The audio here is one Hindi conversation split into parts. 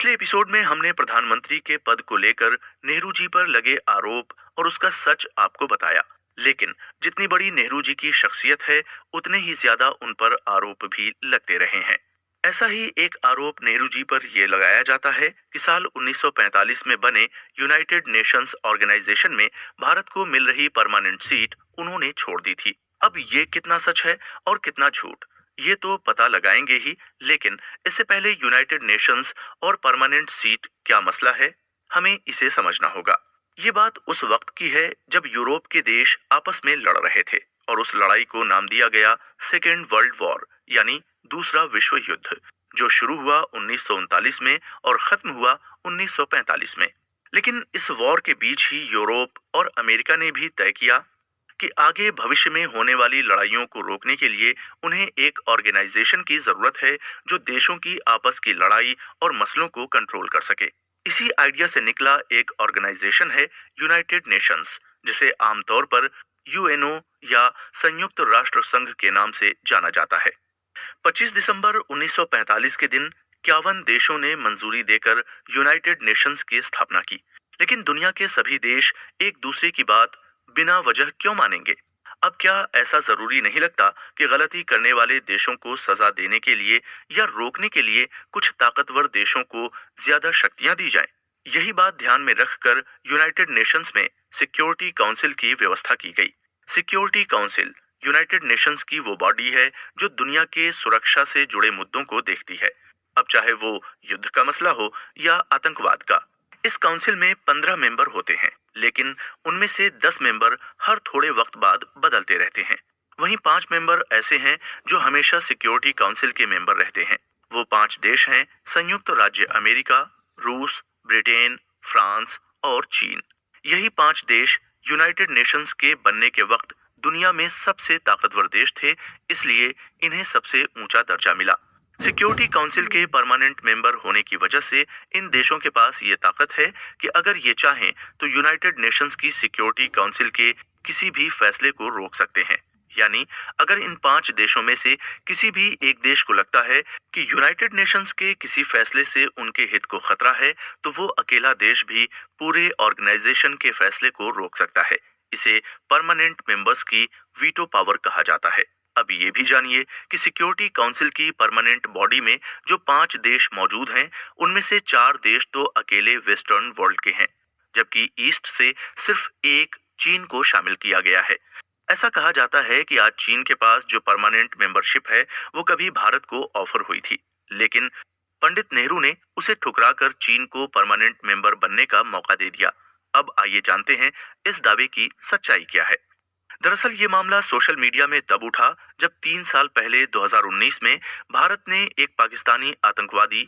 पिछले एपिसोड में हमने प्रधानमंत्री के पद को लेकर नेहरू जी पर लगे आरोप और उसका सच आपको बताया। लेकिन जितनी बड़ी नेहरू जी की शख्सियत है, उतने ही ज्यादा उन पर आरोप भी लगते रहे हैं। ऐसा ही एक आरोप नेहरू जी पर यह लगाया जाता है कि साल 1945 में बने यूनाइटेड नेशंस ऑर्गेनाइजेशन में भारत को मिल रही परमानेंट सीट उन्होंने छोड़ दी थी। अब ये कितना सच है और कितना झूठ, ये तो पता लगाएंगे ही। लेकिन इससे पहले यूनाइटेड नेशंस और परमानेंट सीट क्या मसला है, हमें इसे समझना होगा। ये बात उस वक्त की है जब यूरोप के देश आपस में लड़ रहे थे और उस लड़ाई को नाम दिया गया सेकेंड वर्ल्ड वॉर, यानी दूसरा विश्व युद्ध, जो शुरू हुआ 1939 में और खत्म हुआ 1945 में। लेकिन इस वॉर के बीच ही यूरोप और अमेरिका ने भी तय किया कि आगे भविष्य में होने वाली लड़ाइयों को रोकने के लिए उन्हें एक ऑर्गेनाइजेशन की जरूरत है जो देशों की आपस की लड़ाई और मसलों को कंट्रोल कर सके। इसी आइडिया से निकला एक ऑर्गेनाइजेशन है यूनाइटेड नेशंस, जिसे आमतौर पर यूएनओ या संयुक्त राष्ट्र संघ के नाम से जाना जाता है। 25 दिसंबर 1945 के दिन 51 देशों ने मंजूरी देकर यूनाइटेड नेशंस की स्थापना की। लेकिन दुनिया के सभी देश एक दूसरे की बात बिना वजह क्यों मानेंगे? अब क्या ऐसा जरूरी नहीं लगता कि गलती करने वाले देशों को सजा देने के लिए या रोकने के लिए कुछ ताकतवर देशों को ज्यादा शक्तियां दी जाएं? यही बात ध्यान में रखकर यूनाइटेड नेशंस में सिक्योरिटी काउंसिल की व्यवस्था की गई। सिक्योरिटी काउंसिल यूनाइटेड नेशंस की वो बॉडी है जो दुनिया के सुरक्षा से जुड़े मुद्दों को देखती है, अब चाहे वो युद्ध का मसला हो या आतंकवाद का। इस काउंसिल में 15 मेंबर होते हैं, लेकिन उनमें से 10 मेंबर हर थोड़े वक्त बाद बदलते रहते हैं। वहीं 5 मेंबर ऐसे हैं जो हमेशा सिक्योरिटी काउंसिल के मेंबर रहते हैं। वो 5 देश हैं संयुक्त राज्य अमेरिका, रूस, ब्रिटेन, फ्रांस और चीन। यही 5 देश यूनाइटेड नेशंस के बनने के वक्त दुनिया में सबसे ताकतवर देश थे, इसलिए इन्हें सबसे ऊंचा दर्जा मिला। सिक्योरिटी काउंसिल के परमानेंट मेंबर होने की वजह से इन देशों के पास ये ताकत है कि अगर ये चाहें तो यूनाइटेड नेशंस की सिक्योरिटी काउंसिल के किसी भी फैसले को रोक सकते हैं। यानी अगर इन 5 देशों में से किसी भी एक देश को लगता है कि यूनाइटेड नेशंस के किसी फैसले से उनके हित को खतरा है, तो वो अकेला देश भी पूरे ऑर्गेनाइजेशन के फैसले को रोक सकता है। इसे परमानेंट मेंबर्स की वीटो पावर कहा जाता है। अब ये भी जानिए कि सिक्योरिटी काउंसिल की परमानेंट बॉडी में जो 5 देश मौजूद हैं, उनमें से 4 देश तो अकेले वेस्टर्न वर्ल्ड के हैं, जबकि ईस्ट से सिर्फ एक चीन को शामिल किया गया है। ऐसा कहा जाता है कि आज चीन के पास जो परमानेंट मेंबरशिप है, वो कभी भारत को ऑफर हुई थी, लेकिन पंडित नेहरू ने उसे ठुकराकर चीन को परमानेंट मेंबर बनने का मौका दे दिया। अब आइए जानते हैं इस दावे की सच्चाई क्या है। दरअसल ये मामला सोशल मीडिया में तब उठा जब 3 साल पहले 2019 में भारत ने एक पाकिस्तानी आतंकवादी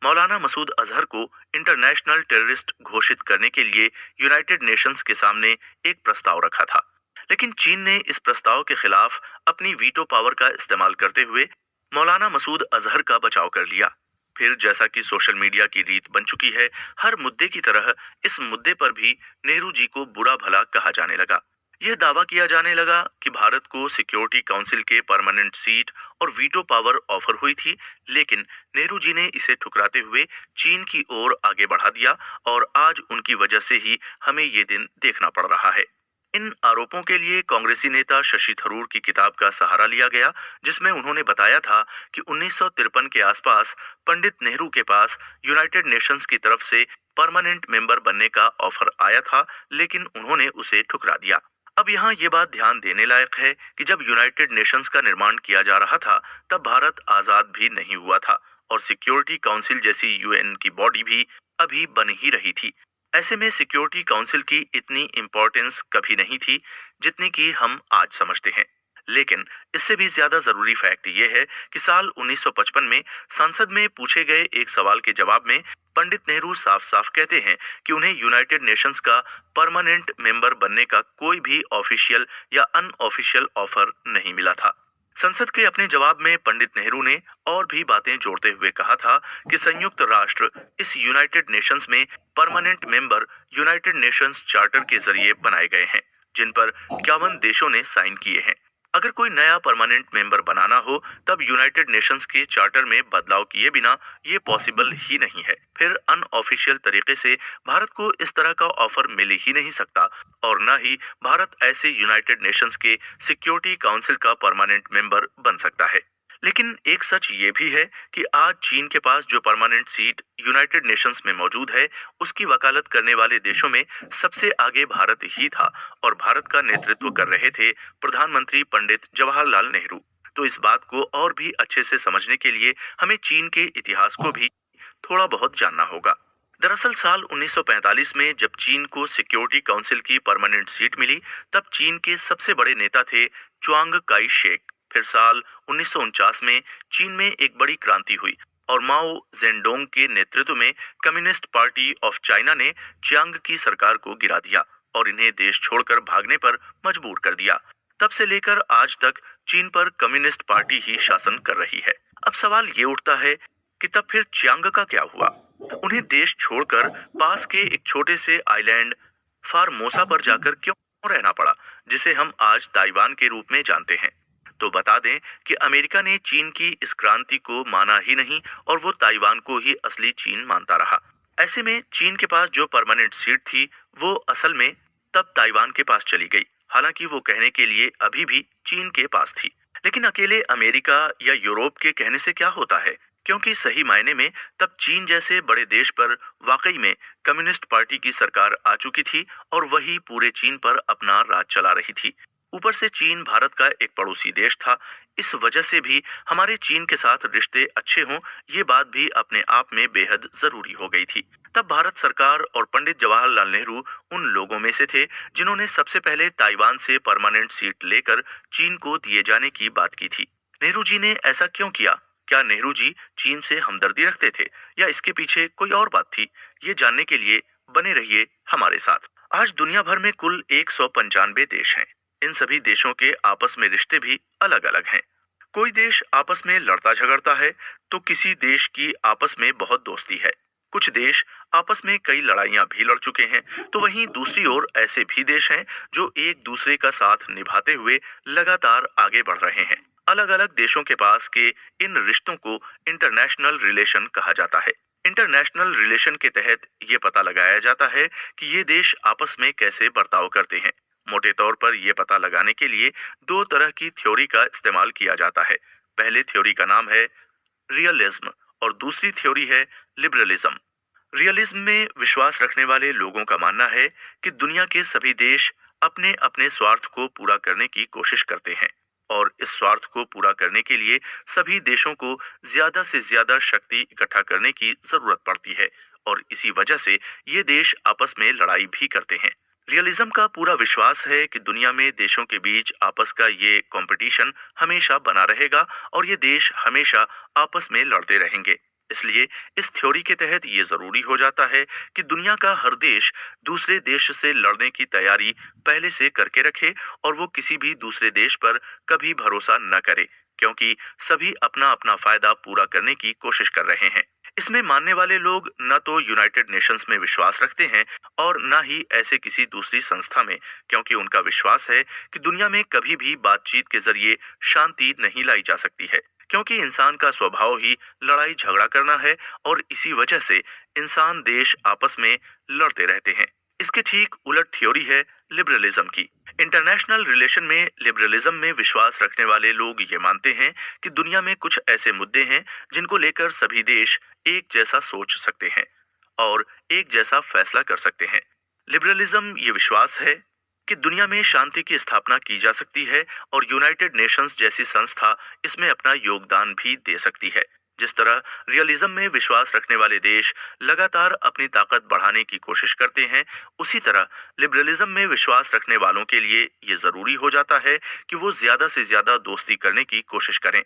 मौलाना मसूद अजहर को इंटरनेशनल टेररिस्ट घोषित करने के लिए यूनाइटेड नेशंस के सामने एक प्रस्ताव रखा था। लेकिन चीन ने इस प्रस्ताव के खिलाफ अपनी वीटो पावर का इस्तेमाल करते हुए मौलाना मसूद अजहर का बचाव कर लिया। फिर जैसा कि सोशल मीडिया की रीत बन चुकी है, हर मुद्दे की तरह इस मुद्दे पर भी नेहरू जी को बुरा भला कहा जाने लगा। यह दावा किया जाने लगा कि भारत को सिक्योरिटी काउंसिल के परमानेंट सीट और वीटो पावर ऑफर हुई थी, लेकिन नेहरू जी ने इसे ठुकराते हुए चीन की ओर आगे बढ़ा दिया और आज उनकी वजह से ही हमें ये दिन देखना पड़ रहा है। इन आरोपों के लिए कांग्रेसी नेता शशि थरूर की किताब का सहारा लिया गया, जिसमें उन्होंने बताया था कि 1953 के आसपास पंडित नेहरू के पास यूनाइटेड नेशंस की तरफ से परमानेंट मेंबर बनने का ऑफर आया था, लेकिन उन्होंने उसे ठुकरा दिया। अब यहाँ ये बात ध्यान देने लायक है कि जब यूनाइटेड नेशंस का निर्माण किया जा रहा था, तब भारत आजाद भी नहीं हुआ था और सिक्योरिटी काउंसिल जैसी यूएन की बॉडी भी अभी बन ही रही थी। ऐसे में सिक्योरिटी काउंसिल की इतनी इम्पोर्टेंस कभी नहीं थी जितनी कि हम आज समझते हैं। लेकिन इससे भी ज्यादा जरूरी फैक्ट ये है कि साल 1955 में संसद में पूछे गए एक सवाल के जवाब में पंडित नेहरू साफ साफ कहते हैं कि उन्हें यूनाइटेड नेशंस का परमानेंट मेंबर बनने का कोई भी ऑफिशियल या अनऑफिशियल ऑफर नहीं मिला था। संसद के अपने जवाब में पंडित नेहरू ने और भी बातें जोड़ते हुए कहा था कि संयुक्त राष्ट्र इस यूनाइटेड नेशंस में permanent member United Nations charter के जरिए बनाए गए हैं, जिन पर 51 देशों ने साइन किए हैं। अगर कोई नया परमानेंट मेंबर बनाना हो तब यूनाइटेड नेशंस के चार्टर में बदलाव किए बिना ये पॉसिबल ही नहीं है। फिर अनऑफिशियल तरीके से भारत को इस तरह का ऑफर मिल ही नहीं सकता और न ही भारत ऐसे यूनाइटेड नेशंस के सिक्योरिटी काउंसिल का परमानेंट मेंबर बन सकता है। लेकिन एक सच ये भी है कि आज चीन के पास जो परमानेंट सीट यूनाइटेड नेशंस में मौजूद है, उसकी वकालत करने वाले देशों में सबसे आगे भारत ही था और भारत का नेतृत्व कर रहे थे प्रधानमंत्री पंडित जवाहरलाल नेहरू। तो इस बात को और भी अच्छे से समझने के लिए हमें चीन के इतिहास को भी थोड़ा बहुत जानना होगा। दरअसल साल 1945 में जब चीन को सिक्योरिटी काउंसिल की परमानेंट सीट मिली, तब चीन के सबसे बड़े नेता थे च्वांग काई शेक। फिर साल 1949 में चीन में एक बड़ी क्रांति हुई और माओ जेडोंग के नेतृत्व में कम्युनिस्ट पार्टी ऑफ चाइना ने चियांग की सरकार को गिरा दिया और इन्हें देश छोड़कर भागने पर मजबूर कर दिया। तब से लेकर आज तक चीन पर कम्युनिस्ट पार्टी ही शासन कर रही है। अब सवाल ये उठता है कि तब फिर चियांग का क्या हुआ? उन्हें देश छोड़कर पास के एक छोटे से आइलैंड फार्मोसा पर जाकर क्यों रहना पड़ा, जिसे हम आज ताइवान के रूप में जानते हैं? तो बता दें कि अमेरिका ने चीन की इस क्रांति को माना ही नहीं और वो ताइवान को ही असली चीन मानता रहा। ऐसे में चीन के पास जो परमानेंट सीट थी वो असल में तब ताइवान के पास चली गई। हालांकि वो कहने के लिए अभी भी चीन के पास थी। लेकिन अकेले अमेरिका या यूरोप के कहने से क्या होता है, क्योंकि सही मायने में तब चीन जैसे बड़े देश पर वाकई में कम्युनिस्ट पार्टी की सरकार आ चुकी थी और वही पूरे चीन पर अपना राज चला रही थी। ऊपर से चीन भारत का एक पड़ोसी देश था। इस वजह से भी हमारे चीन के साथ रिश्ते अच्छे हों, ये बात भी अपने आप में बेहद जरूरी हो गई थी। तब भारत सरकार और पंडित जवाहरलाल नेहरू उन लोगों में से थे जिन्होंने सबसे पहले ताइवान से परमानेंट सीट लेकर चीन को दिए जाने की बात की थी। नेहरू जी ने ऐसा क्यों किया? क्या नेहरू जी चीन से हमदर्दी रखते थे या इसके पीछे कोई और बात थी? ये जानने के लिए बने रहिए हमारे साथ। आज दुनिया भर में कुल 195 देश हैं। इन सभी देशों के आपस में रिश्ते भी अलग अलग हैं। कोई देश आपस में लड़ता झगड़ता है तो किसी देश की आपस में बहुत दोस्ती है। कुछ देश आपस में कई लड़ाइयां भी लड़ चुके हैं, तो वहीं दूसरी ओर ऐसे भी देश हैं जो एक दूसरे का साथ निभाते हुए लगातार आगे बढ़ रहे हैं। अलग अलग देशों के पास के इन रिश्तों को इंटरनेशनल रिलेशन कहा जाता है। इंटरनेशनल रिलेशन के तहत ये पता लगाया जाता है कि ये देश आपस में कैसे बर्ताव करते हैं। मोटे तौर पर यह पता लगाने के लिए दो तरह की थ्योरी का इस्तेमाल किया जाता है। पहले थ्योरी का नाम है रियलिज्म और दूसरी थ्योरी है लिबरलिज्म। रियलिज्म में विश्वास रखने वाले लोगों का मानना है कि दुनिया के सभी देश अपने अपने स्वार्थ को पूरा करने की कोशिश करते हैं और इस स्वार्थ को पूरा करने के लिए सभी देशों को ज्यादा से ज्यादा शक्ति इकट्ठा करने की जरूरत पड़ती है और इसी वजह से ये देश आपस में लड़ाई भी करते हैं। रियलिज्म का पूरा विश्वास है कि दुनिया में देशों के बीच आपस का ये कंपटीशन हमेशा बना रहेगा और ये देश हमेशा आपस में लड़ते रहेंगे। इसलिए इस थ्योरी के तहत ये जरूरी हो जाता है कि दुनिया का हर देश दूसरे देश से लड़ने की तैयारी पहले से करके रखे और वो किसी भी दूसरे देश पर कभी भरोसा न करे, क्योंकि सभी अपना अपना फायदा पूरा करने की कोशिश कर रहे हैं। इसमें मानने वाले लोग न तो यूनाइटेड नेशंस में विश्वास रखते हैं और न ही ऐसे किसी दूसरी संस्था में, क्योंकि उनका विश्वास है कि दुनिया में कभी भी बातचीत के जरिए शांति नहीं लाई जा सकती है, क्योंकि इंसान का स्वभाव ही लड़ाई झगड़ा करना है और इसी वजह से इंसान देश आपस में लड़ते रहते हैं। इसके ठीक उलट थ्योरी है लिबरलिज्म की। इंटरनेशनल रिलेशन में लिबरलिज्म में विश्वास रखने वाले लोग ये मानते हैं कि दुनिया में कुछ ऐसे मुद्दे हैं जिनको लेकर सभी देश एक जैसा सोच सकते हैं और एक जैसा फैसला कर सकते हैं। लिबरलिज्म ये विश्वास है कि दुनिया में शांति की स्थापना की जा सकती है और यूनाइटेड नेशंस जैसी संस्था इसमें अपना योगदान भी दे सकती है। जिस तरह रियलिज्म में विश्वास रखने वाले देश लगातार अपनी ताकत बढ़ाने की कोशिश करते हैं, उसी तरह लिबरलिज्म में विश्वास रखने वालों के लिए ये जरूरी हो जाता है कि वो ज्यादा से ज्यादा दोस्ती करने की कोशिश करें।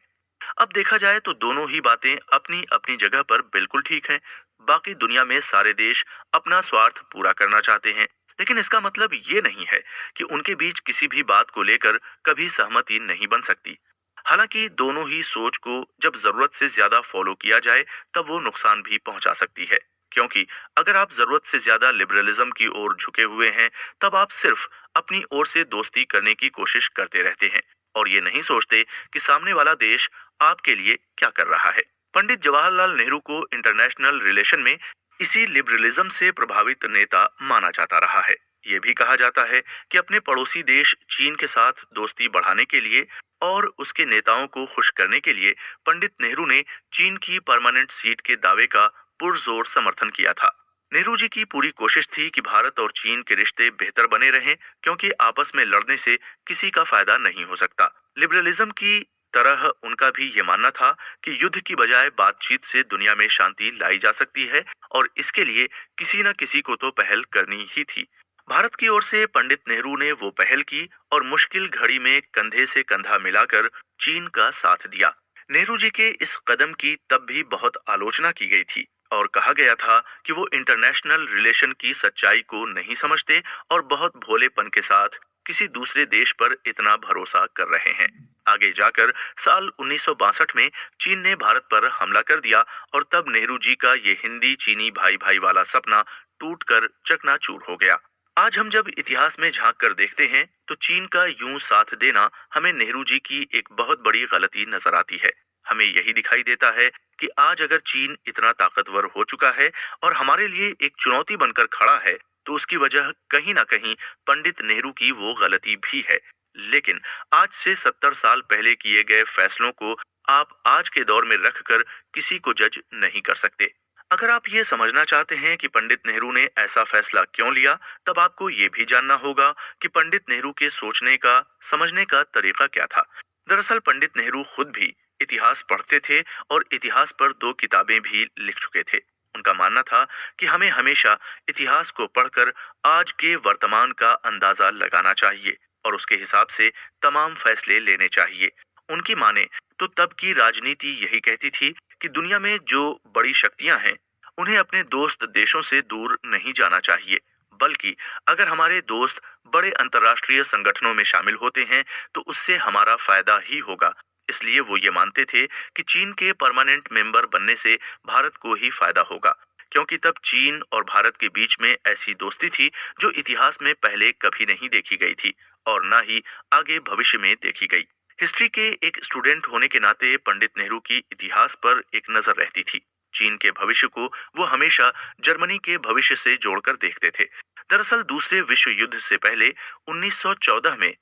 अब देखा जाए तो दोनों ही बातें अपनी अपनी जगह पर बिल्कुल ठीक हैं। बाकी दुनिया में सारे देश अपना स्वार्थ पूरा करना चाहते हैं, लेकिन इसका मतलब ये नहीं है कि उनके बीच किसी भी बात को लेकर कभी सहमति नहीं बन सकती। हालांकि दोनों ही सोच को जब जरूरत से ज्यादा फॉलो किया जाए तब वो नुकसान भी पहुंचा सकती है, क्योंकि अगर आप जरूरत से ज्यादा लिबरलिज्म की ओर झुके हुए हैं तब आप सिर्फ अपनी ओर से दोस्ती करने की कोशिश करते रहते हैं, और ये नहीं सोचते कि सामने वाला देश आपके लिए क्या कर रहा है। पंडित जवाहरलाल नेहरू को इंटरनेशनल रिलेशन में इसी लिबरलिज्म से प्रभावित नेता माना जाता रहा है। ये भी कहा जाता है कि अपने पड़ोसी देश चीन के साथ दोस्ती बढ़ाने के लिए और उसके नेताओं को खुश करने के लिए पंडित नेहरू ने चीन की परमानेंट सीट के दावे का पुरजोर समर्थन किया था। नेहरू जी की पूरी कोशिश थी कि भारत और चीन के रिश्ते बेहतर बने रहें, क्योंकि आपस में लड़ने से किसी का फायदा नहीं हो सकता। लिबरलिज्म की तरह उनका भी ये मानना था कि युद्ध की बजाय बातचीत से दुनिया में शांति लाई जा सकती है, और इसके लिए किसी न किसी को तो पहल करनी ही थी। भारत की ओर से पंडित नेहरू ने वो पहल की और मुश्किल घड़ी में कंधे से कंधा मिलाकर चीन का साथ दिया। नेहरू जी के इस कदम की तब भी बहुत आलोचना की गई थी और कहा गया था कि वो इंटरनेशनल रिलेशन की सच्चाई को नहीं समझते और बहुत भोलेपन के साथ किसी दूसरे देश पर इतना भरोसा कर रहे हैं। आगे जाकर साल 1962 में चीन ने भारत पर हमला कर दिया और तब नेहरू जी का ये हिंदी चीनी भाई भाई वाला सपना टूटकर चकनाचूर हो गया। आज हम जब इतिहास में झांक कर देखते हैं तो चीन का यूं साथ देना हमें नेहरू जी की एक बहुत बड़ी गलती नजर आती है। हमें यही दिखाई देता है कि आज अगर चीन इतना ताकतवर हो चुका है और हमारे लिए एक चुनौती बनकर खड़ा है, तो उसकी वजह कहीं ना कहीं पंडित नेहरू की वो गलती भी है। लेकिन आज से 70 साल पहले किए गए फैसलों को आप आज के दौर में रखकर किसी को जज नहीं कर सकते। अगर आप ये समझना चाहते हैं कि पंडित नेहरू ने ऐसा फैसला क्यों लिया, तब आपको ये भी जानना होगा कि पंडित नेहरू के सोचने का, समझने का तरीका क्या था। दरअसल पंडित नेहरू खुद भी इतिहास पढ़ते थे और इतिहास पर 2 किताबें भी लिख चुके थे। उनका मानना था कि हमें हमेशा इतिहास को पढ़कर आज के वर्तमान का अंदाजा लगाना चाहिए और उसके हिसाब से तमाम फैसले लेने चाहिए। उनकी माने तो तब की राजनीति यही कहती थी कि दुनिया में जो बड़ी शक्तियां हैं, उन्हें अपने दोस्त देशों से दूर नहीं जाना चाहिए, बल्कि अगर हमारे दोस्त बड़े अंतर्राष्ट्रीय संगठनों में शामिल होते हैं तो उससे हमारा फायदा ही होगा। इसलिए वो ये मानते थे कि चीन के परमानेंट मेंबर बनने से भारत को ही फायदा होगा, क्योंकि तब चीन और भारत के बीच में ऐसी दोस्ती थी जो इतिहास में पहले कभी नहीं देखी गई थी और न ही आगे भविष्य में देखी गई। हिस्ट्री के एक स्टूडेंट होने के नाते पंडित नेहरू की इतिहास पर एक नजर रहती थी। चीन के भविष्य को वो हमेशा जर्मनी के भविष्य से जोड़कर देखते थे। दरअसल दूसरे विश्व युद्ध से पहले 1914 में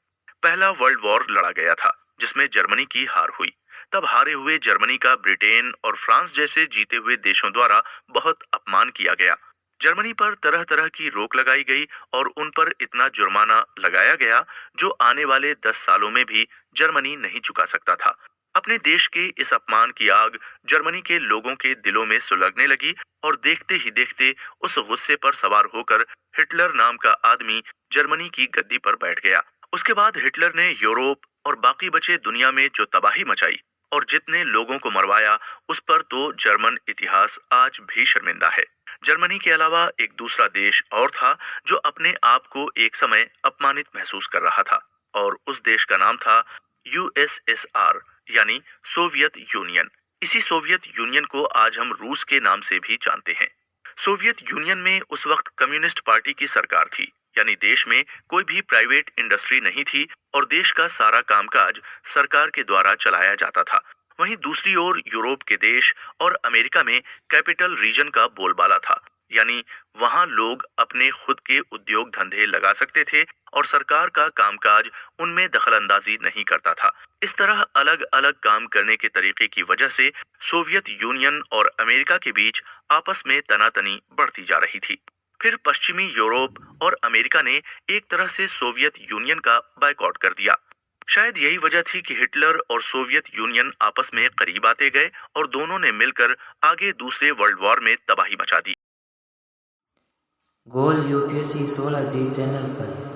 पहला वर्ल्ड वॉर लड़ा गया था, जिसमें जर्मनी की हार हुई। तब हारे हुए जर्मनी का ब्रिटेन और फ्रांस जैसे जीते हुए देशों द्वारा बहुत अपमान किया गया। जर्मनी पर तरह तरह की रोक लगाई गई और उन पर इतना जुर्माना लगाया गया जो आने वाले 10 सालों में भी जर्मनी नहीं चुका सकता था। अपने देश के इस अपमान की आग जर्मनी के लोगों के दिलों में सुलगने लगी और देखते ही देखते उस गुस्से पर सवार होकर हिटलर नाम का आदमी जर्मनी की गद्दी पर बैठ गया। उसके बाद हिटलर ने यूरोप और बाकी बचे दुनिया में जो तबाही मचाई और जितने लोगों को मरवाया, उस पर तो जर्मन इतिहास आज भी शर्मिंदा है। जर्मनी के अलावा एक दूसरा देश और था जो अपने आप को एक समय अपमानित महसूस कर रहा था, और उस देश का नाम था यूएसएसआर, यानी सोवियत यूनियन। इसी सोवियत यूनियन को आज हम रूस के नाम से भी जानते हैं। सोवियत यूनियन में उस वक्त कम्युनिस्ट पार्टी की सरकार थी, यानी देश में कोई भी प्राइवेट इंडस्ट्री नहीं थी और देश का सारा कामकाज सरकार के द्वारा चलाया जाता था। वहीं दूसरी ओर यूरोप के देश और अमेरिका में कैपिटल रीजन का बोलबाला था, यानी वहां लोग अपने खुद के उद्योग धंधे लगा सकते थे और सरकार का कामकाज उनमें दखलंदाजी नहीं करता था। इस तरह अलग अलग काम करने के तरीके की वजह से सोवियत यूनियन और अमेरिका के बीच आपस में तनातनी बढ़ती जा रही थी। फिर पश्चिमी यूरोप और अमेरिका ने एक तरह से सोवियत यूनियन का बायकॉट कर दिया। शायद यही वजह थी कि हिटलर और सोवियत यूनियन आपस में करीब आते गए और दोनों ने मिलकर आगे दूसरे वर्ल्ड वॉर में तबाही मचा दी। गोल यूपीएससी 16 जी चैनल पर